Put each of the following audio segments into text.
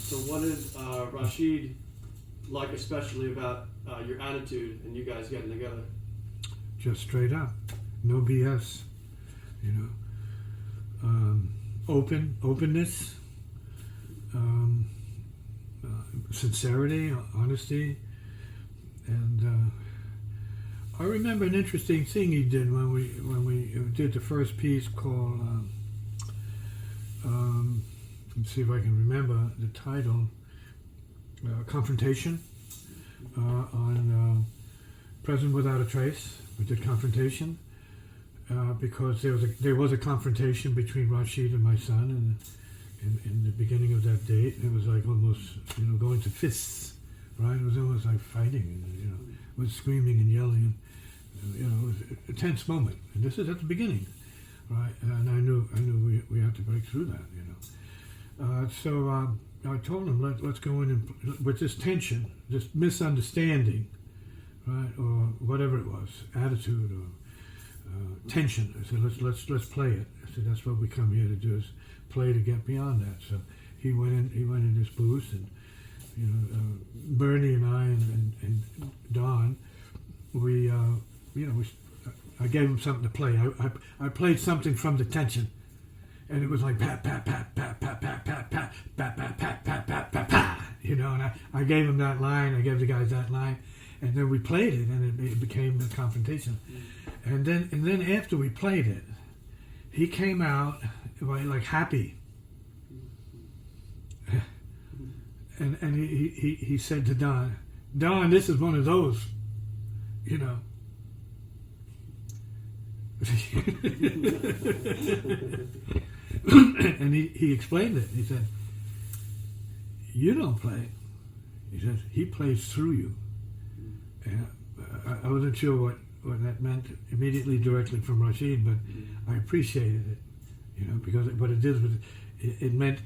So what did Rashid like especially about your attitude and you guys getting together? Just straight up, no BS, you know. Openness, sincerity, honesty, and I remember an interesting thing he did when we did the first piece called. Let's see if I can remember the title. Confrontation on Present Without a Trace. We did Confrontation because there was a confrontation between Rashid and my son, and in the beginning of that date, it was like almost going to fists, right? It was almost like fighting, it was screaming and yelling, and, it was a tense moment. And this is at the beginning, right? And I knew we had to break through that, So I told him, let's go in and with this tension, this misunderstanding, right, or whatever it was, attitude or tension. I said, let's play it. I said, that's what we come here to do, is play to get beyond that. So he went in this booth, and Bernie and I and Don, I gave him something to play. I played something from the tension. And it was like pat, pat, pat, pat, pat, pat, pat, pat, pat, pat, pat, pat, pat, pat, pat, and I gave him that line, I gave the guys that line, and then we played it, and it became the confrontation. And then after we played it, he came out like happy. And he said to Don, this is one of those, And he explained it. He said, you don't play. He says, he plays through you. And I wasn't sure what that meant immediately directly from Rashid, but I appreciated it, because what it did was it meant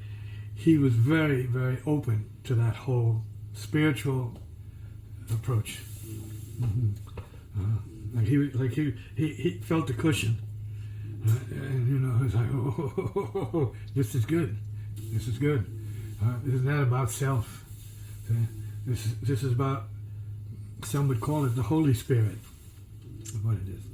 he was very, very open to that whole spiritual approach. Like he felt the cushion. And it was like, oh, this is good. This is good. This is not about self. This is about, some would call it the Holy Spirit, what it is.